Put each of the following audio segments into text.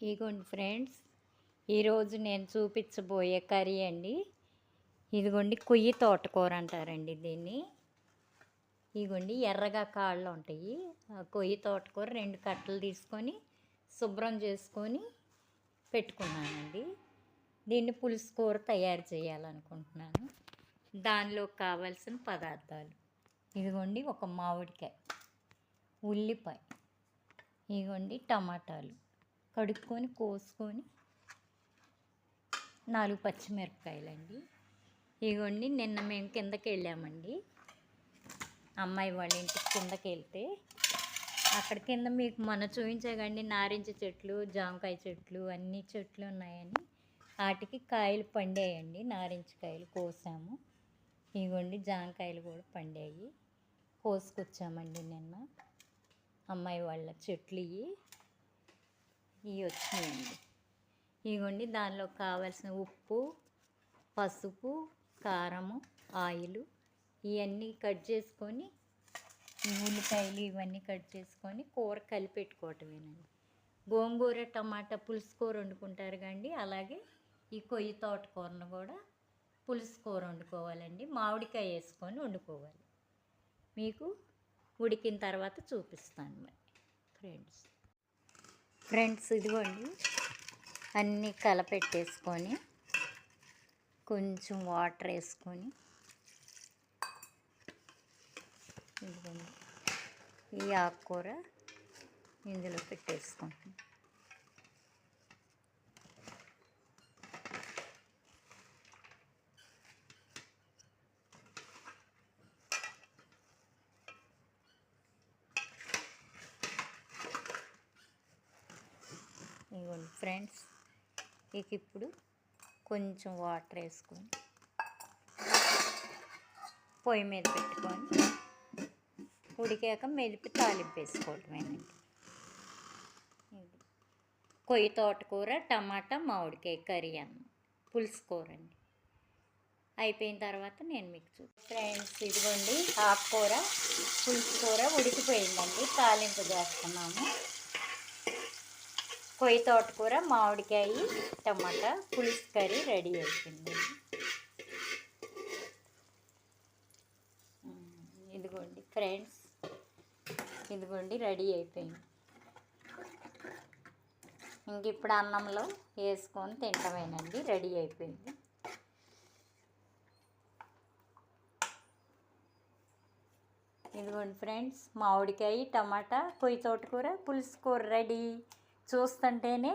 ఇదిగోండి ఫ్రెండ్స్, ఈరోజు నేను చూపించబోయే కర్రీ అండి. ఇదిగోండి కొయ్యి తోటకూర అంటారండి దీన్ని. ఇదిగోండి ఎర్రగా కాళ్ళు ఉంటాయి. ఆ కొయ్యి తోటకూర 2 కట్టలు తీసుకొని శుభ్రం చేసుకొని పెట్టుకున్నానండి. దీన్ని పులుసు కూర తయారు చేయాలనుకుంటున్నాను. దానిలో కావాల్సిన పదార్థాలు ఇదిగోండి, ఒక మామిడికాయ, ఉల్లిపాయ, ఇదిగోండి టమాటాలు కడుక్కొని కోసుకొని, 4 పచ్చిమిరపకాయలండి. ఇదిగోండి, నిన్న మేము కిందకి వెళ్ళామండి, అమ్మాయి వాళ్ళ ఇంటికి కిందకి వెళ్తే అక్కడ కింద మీకు మొన్న చూపించకండి నారింజ చెట్లు, జామకాయ చెట్లు, అన్ని చెట్లు ఉన్నాయని వాటికి కాయలు పండాయండి. నారింజ కాయలు కోసాము. ఇదిగోండి జామకాయలు కూడా పండాయి, కోసుకొచ్చామండి నిన్న. అమ్మాయి వాళ్ళ చెట్లు ఇవి వచ్చినాయండి. ఇదిగోండి, దానిలో కావాల్సిన ఉప్పు, పసుపు, కారము, ఆయిల్ ఇవన్నీ కట్ చేసుకొని, ఉల్లిపాయలు ఇవన్నీ కట్ చేసుకొని కూర కలిపి పెట్టుకోవటమేనండి. గోంగూర టమాటా పులుసు కూర వండుకుంటారు కండి, అలాగే ఈ కొయ్యి తోటకూరను కూడా పులుసు కూర వండుకోవాలండి. మామిడికాయ వేసుకొని వండుకోవాలి. మీకు ఉడికిన తర్వాత చూపిస్తాను మరి ఫ్రెండ్స్. ఇదిగోండి, అన్నీ కలపెట్టేసుకొని కొంచెం వాటర్ వేసుకొని, ఇదిగోండి ఈ ఆకుకూర ఇందులో పెట్టేసుకుంటాం. ఇదిగోండి ఫ్రెండ్స్, ఇప్పుడు కొంచెం వాటర్ వేసుకొని పొయ్యి మీద పెట్టుకొని ఉడికాక మెదిపి తాలింపు వేసుకోవటమేనండి. కొయ్యి తోటకూర టమాటా మామిడికాయ కర్రీ అన్నం పులుసు కూర అండి. అయిపోయిన తర్వాత నేను మీకు ఫ్రెండ్స్, ఇదిగోండి ఆకుకూర పులుసు కూర ఉడికిపోయిందండి. తాలింపు చేస్తున్నాము. కొయ్యి తోటకూర మామిడికాయ టమాటా పులుసు కర్రీ రెడీ అయిపోయింది. ఇదిగోండి ఫ్రెండ్స్, ఇదిగోండి రెడీ అయిపోయింది. ఇంక ఇప్పుడు అన్నంలో వేసుకొని తింటమేనండి. రెడీ అయిపోయింది. ఇదిగోండి ఫ్రెండ్స్, మామిడికాయ టమాటా కొయ్యి తోటకూర పులుసు కూర రెడీ. చూస్తుంటేనే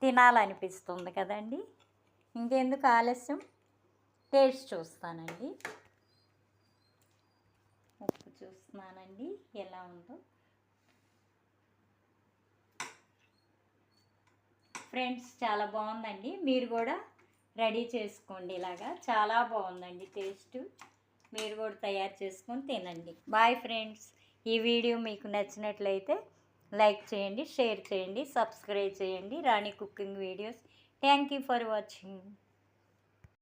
తినాలనిపిస్తుంది కదండి. ఇంకెందుకు ఆలస్యం, టేస్ట్ చూస్తానండి. ఉప్పు చూస్తున్నానండి ఎలా ఉందో. ఫ్రెండ్స్, చాలా బాగుందండి. మీరు కూడా రెడీ చేసుకోండి. ఇలాగా చాలా బాగుందండి టేస్ట్. మీరు కూడా తయారు చేసుకొని తినండి. Bye friends. ఈ వీడియో మీకు నచ్చినట్లయితే లైక్ చేయండి, షేర్ చేయండి, సబ్స్క్రైబ్ చేయండి. Rani cooking videos. Thank you for watching.